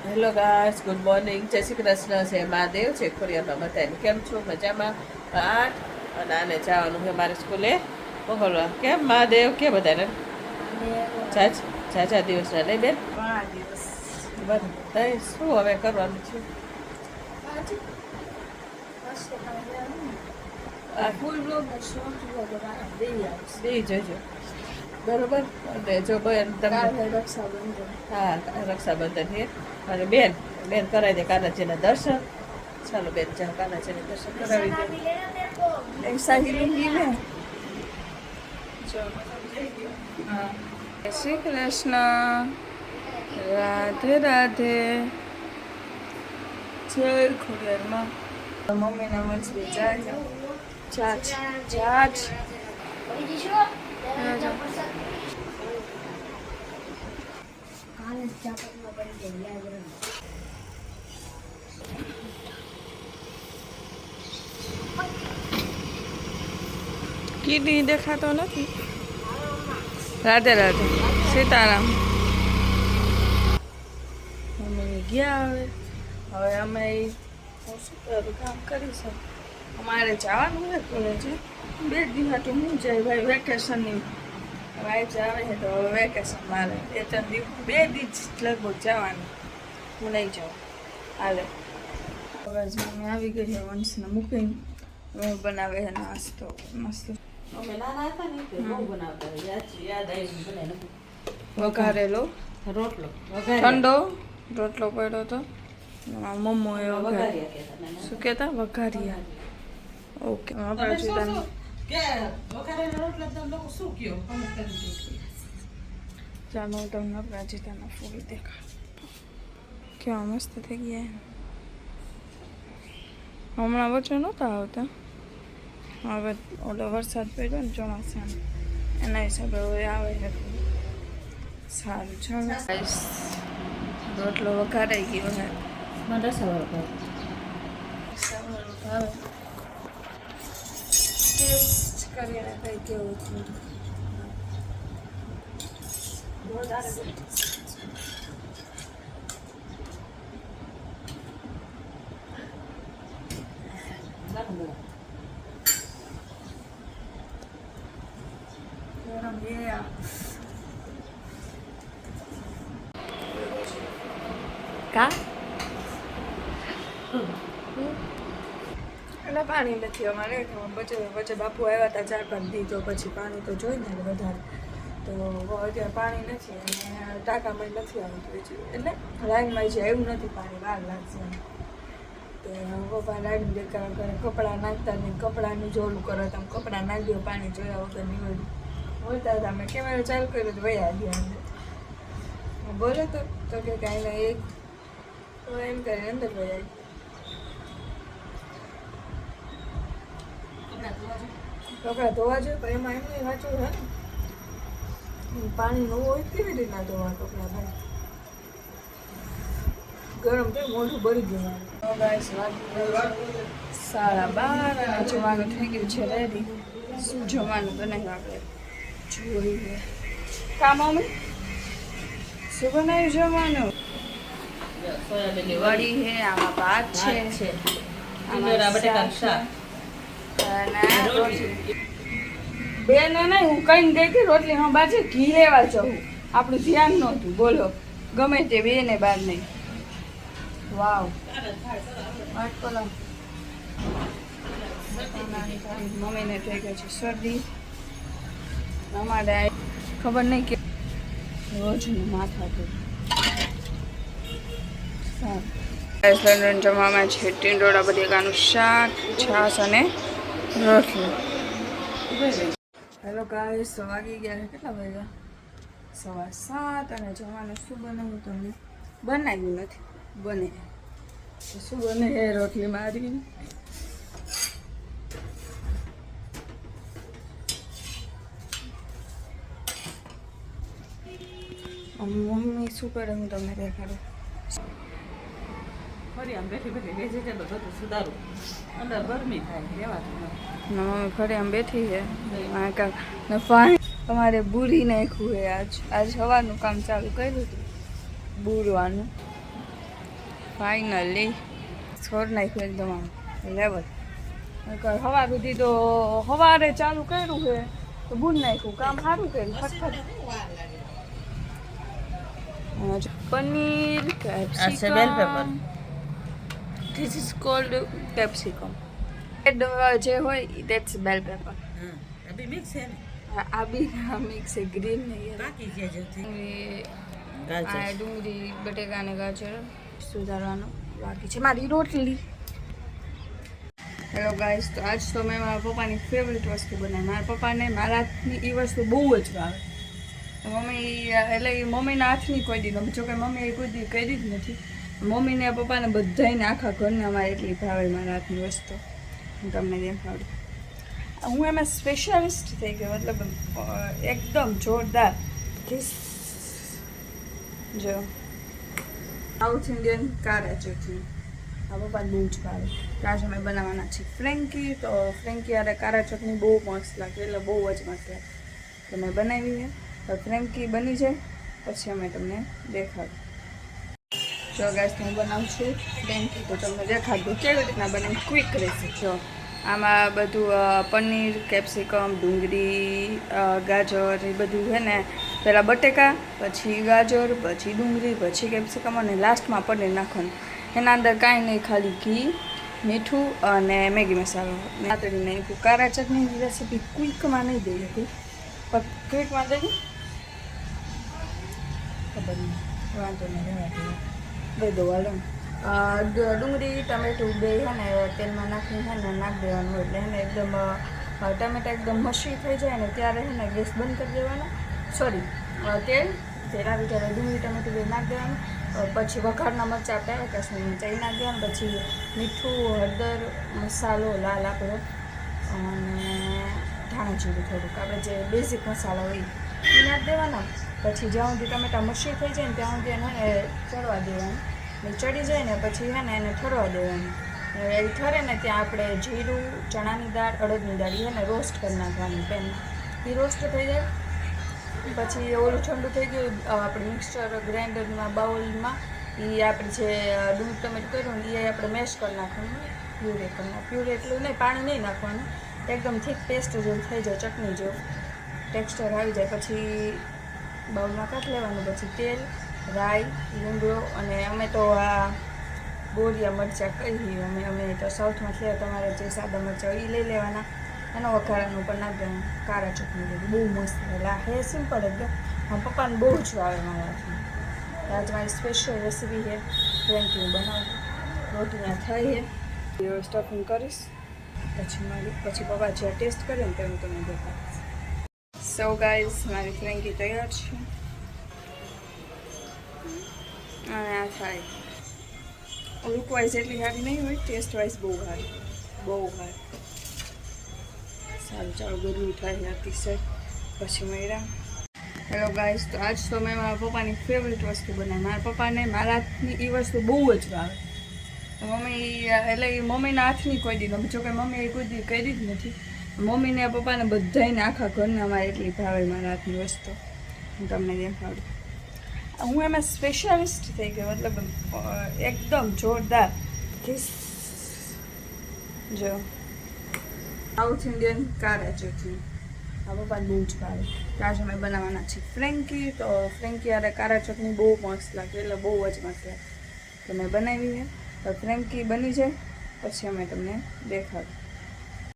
Hello guys, good morning. જય શ્રી કૃષ્ણ. છે મહાદેવ છે ખોડિયારમાં બધાને. કેમ છો? મજામાં? 8 અને આને જવાનું છે મારે સ્કૂલે મોકલવા. કેમ મહાદેવ કે બધાને ઝાઝા દિવસના નહીં બેન? બધા શું હવે કરવાનું છે? બે જોજો બરોબર. અને જો બેન તમને હા રક્ષાબંધન છે અને બેન બેન કરાવી દે કાનાજીના દર્શન. ચાલો બેન જાઓ કાનાજીના દર્શન કરાવી દે. જય શ્રી કૃષ્ણ, રાધે રાધે, જય ખોડિયારમાં. મમ્મીના વંશી જાય ચાચ ચાચ કીડી દેખાતો નથી. રાધે રાધે, સીતારામ. મમ્મી ગયા હવે અમે શું કરું કામ કરીશું. અમારે જવાનું હોય કોલેજે 2 દિવસ તો હું જાય ભાઈ વેકેશનની વાઈફ આવે છે તો હવે વેકેશન મારે 2-3 દિવસ 2 દિવસ લગભગ જવાનું. હું નહીં જાઉં હાલે. હવે મમ્મી આવી ગઈ છે વંશને મૂકીને બનાવે છે નાસ્તો મસ્ત અમે નાના હતા ને તે બહુ બનાવતા યાદ આવી બનાવી વઘારેલો રોટલો ઠંડો રોટલો પડ્યો હતો. મમ્મો એ વઘારિયા શું કહેતા વઘારિયા. ઓકે આપણે સીધા કે વઘારેલા રોટલા તમે લોકો શું કયો કમેન્ટ કરી દો. ચાલો હું તમને પ્રાચીતાના ફૂલ દેખાડ. કેવા મસ્ત થઈ ગયા. હમણાં વચ્ચે નહોતા આવતા, હવે ઓલો વરસાદ પડ્યો ને ચોમાસાનો એના હિસાબે હવે આવે છે. સારું ચાલો રોટલો વઘારાઈ ગયો છે. મને રસાવાળો ભાવે ટેસ્ટ કરીને કઈ કેવું થયું. કા એટલે પાણી નથી અમારે. વચ્ચે બાપુ આવ્યા હતા 4-5 દી, તો પછી પાણી તો જોઈ ને વધારે, તો અત્યારે પાણી નથી અને ટાંકામાં નથી આવતું એટલે લાઈનમાં જે આવ્યું નથી પાણી, વાર લાગશે. તો પપ્પા લાઈન દેખાડ કરે, કપડાં નાખતા નહીં, કપડાનું જોલું કરો તમે, કપડાં નાખી દો પાણી જોયા વગર નીવડ્યું બોલતા હતા. મેં કેમેરા ચાલુ કર્યું તો વયા ગયા બોલે તો કે કાંઈ નહીં એક તો એમ કરીને અંદર વયા કપડાં ધોવા જોઈએ પણ એમાં એમ નહીં વાંચવું હે પાણી ન હોય કેવી રીતના ધોવા કપડાં ભાઈ. ગરમ થઈ મોઢું બળી ગયું. 12:30 અને જવાનું થઈ ગયું છે રેડી. શું જવાનું બનાવ્યું આપણે જોઈએ. કામ મમ્મી શું બનાવ્યું જવાનું? સોયાબીનની વડી છે, આમાં ભાત છે, ઈંડોરા બટેકાનું શાક. બેન નહીં હું કઈ ગઈ હતી રોટલી હા બાજુ ઘી લેવા જાઉં, આપણું ધ્યાન નહોતું. બોલો ગમે તે બે ને બાર નહીં. વાવ મમ્મીને થઈ ગઈ છે શરદી. અમારે ખબર નહીં કે રોજનું માથા હતું. સારું જમવામાં છે ટીંડોળા બટેકાનું શાક, છાશ અને રોટલી. હેલો ગાઈસ, વાગી ગયા છે કેટલા વાગ્યા? 7:15 અને જમવાનું શું બનાવ્યું તમને બનાવ્યું નથી, બને શું બને એ રોટલી મારી. મમ્મી શું કરે હું તમને દેખાડું. ફરી આમ બેઠી વેજીટેબલ બધું સુધારું, અંદર ગરમી થાય રહેવાતું નથી. મમ્મી ફરી આમ બેઠી છે. પાણી તમારે બુરી નાખ્યું છે. આજ સવારનું કામ ચાલુ કર્યું હતું બુરવાનું. ફાઇનલી છોડ નાખ્યું એકદમ આમ લેવલ. સવાર સુધી તો સવારે ચાલુ કર્યું છે તો ભૂલ નાખ્યું, કામ સારું કર્યું ફટફટ. Paneer capsicum, this is cold capsicum. જે હોય દેટ્સ બેલ પેપર. अभी मिक्स है ना, આ બી મિક્સ છે, ગ્રીન નહીં. बाकी જે જે થी આ ડુંગળી બટેકા અને ગાજર સુધારવાનું બાકી છે. મારી રોટલી. હેલો ગાઈસ, તો આજ તો મેં મારા પપ્પાની ફેવરેટ વસ્તુ બનાવી. મારા પપ્પાને મારા હાથની એ વસ્તુ બહુ જ ભાવે. મમ્મી એટલે એ મમ્મીના હાથની કોઈ દી ગમે, જોકે મમ્મી એ કોઈ દી કરી જ નથી. મમ્મીને પપ્પાને બધાને આખા ઘરને અમારે એટલી ભાવે મારા હાથની વસ્તુ. હું તમને દેખાડું. હું એમાં સ્પેશિયાલિસ્ટ થઈ ગઈ, મતલબ એકદમ જોરદાર. જો સાઉથ ઇન્ડિયન કારા ચટણી આ પપ્પાને બહુ જ ભાવે. ત્યાં જ અમે બનાવવાના છીએ ફ્રેન્કી. તો ફ્રેન્કી યારે કારા ચટણી બહુ મસ્ત લાગે, એટલે બહુ જ મસ્ત લાગે. તો મેં બનાવી છે. તો ફ્રેન્કી બની જાય પછી અમે તમને દેખાડું. જો ગાઈસ, હું બનાવું છું ફ્રેન્કી, તો તમને દેખાડું કેવી રીતના બને, ક્વિક રેસીપી. જો આમાં બધું પનીર, કેપ્સિકમ, ડુંગળી, ગાજર એ બધું છે ને, પહેલાં બટેકા, પછી ગાજર, પછી ડુંગળી, પછી કેપ્સિકમ અને લાસ્ટમાં પનીર નાખવાનું. એના અંદર કાંઈ નહીં, ખાલી ઘી, મીઠું અને મેગી મસાલો નાખીને નાખ્યું. કારા ચટણીની રેસીપી ક્વિકમાં નહીં દઈ હતી, પણ ક્વિકમાં દઈ ખબર નહીં, વાંધો નહીં, રહેવા દઈ દો. હાલો, ડુંગળી ટમેટું બે છે ને તેલમાં નાખીને છે ને નાખી દેવાનું હોય, એટલે એને એકદમ ટમેટા એકદમ મસી થઈ જાય ને ત્યારે છે ને ગેસ બંધ કરી દેવાનો. સોરી, તેલ આવી ત્યારે ડુંગળી ટમેટું બે નાખી દેવાનું. પછી વઘારના મરચાં આપણે કાશ્મીરી મરચાં એ નાખી દેવાનું. પછી મીઠું, હળદર, મસાલો લાલ આપણો અને ધાણા જીરું થોડુંક, આપણે જે બેઝિક મસાલા હોય એ નાખી દેવાના. પછી જ્યાં સુધી ટમેટા મસી થઈ જાય ને ત્યાં સુધી એને ચડવા દેવાનું. ચડી જાય ને પછી છે ને એને ઠરવા દેવાનું. એ ઠરે ને ત્યાં આપણે જીરું, ચણાની દાળ, અડદની દાળ એને રોસ્ટ કરી નાખવાની પેનમાં. એ રોસ્ટ થઈ જાય પછી ઓલું ઠંડુ થઈ ગયું આપણે મિક્સચર ગ્રાઇન્ડરમાં બાઉલમાં એ આપણે જે ડુંગળી ટમેટું કર્યું ને એ આપણે મેશ કરી નાખવાનું, પ્યુરે કરી નાખવાનું. પ્યુરે એટલું નહીં, પાણી નહીં નાખવાનું, એકદમ થીક પેસ્ટ જેવું થઈ જાય, ચટણી જેવું ટેક્સચર આવી જાય. પછી બાઉલમાં કાઢી લેવાનું. પછી તેલ, રાઈ, લીમડો અને અમે તો આ બોરિયા મરચાં કહીએ અમે તો સાઉથમાં છે, તમારે જે સાદા મરચાં એ લઈ લેવાના. એનો વઘારાનું ઉપર નાખી દેવાનું. કારા ચટણી બધું બહુ મસ્ત. એટલે આ હે સિમ્પલ એકદમ. મારા પપ્પાને બહુ જ ભાવે મારા હાથમાં. આજ મારી સ્પેશિયલ રેસીપી છે ફ્રેન્કી બનાવું. રોટલીના થઈ છે, સ્ટફિંગ કરીશ પછી પપ્પા જે ટેસ્ટ કરે ને તે હું તમને દેખાડીશ. સો ગાઈઝ, મારી ફ્રેન્કી તૈયાર છે અને આ થાય. લુક વાઇઝ એટલી સારી નહીં હોય, ટેસ્ટ વાઇઝ બહુ સારી, બહુ સારી. સારું, ચાલો ગરમી થાય અતિશય પછી મળ્યા. હેલો ગાઈસ, તો આજ તો મેં મારા પપ્પાની ફેવરેટ વસ્તુ બનાવી. મારા પપ્પાને મારા હાથની એ વસ્તુ બહુ જ ભાવે. મમ્મી એટલે એ મમ્મીના હાથની કોઈ દી ગમે, જોકે મમ્મી એ કોઈ દી કરી જ નથી. મમ્મીને પપ્પાને બધાને આખા ઘરને અમારે એટલી ભાવે મારા હાથની વસ્તુ. હું તમને દેખાડું. હું એમાં સ્પેશિયાલિસ્ટ થઈ ગઈ, મતલબ એકદમ જોરદાર. જો સાઉથ ઇન્ડિયન કારા ચટણી આ પપ્પાને બહુ જ ભાવે. ત્યાં જ અમે બનાવવાના છીએ ફ્રેન્કી. તો ફ્રેન્કી યારે કારા ચટણી બહુ મસ્ત લાગે, એટલે બહુ જ મસ્ત લાગે. તો મેં બનાવી છે. તો ફ્રેન્કી બની જાય પછી અમે તમને દેખાડું.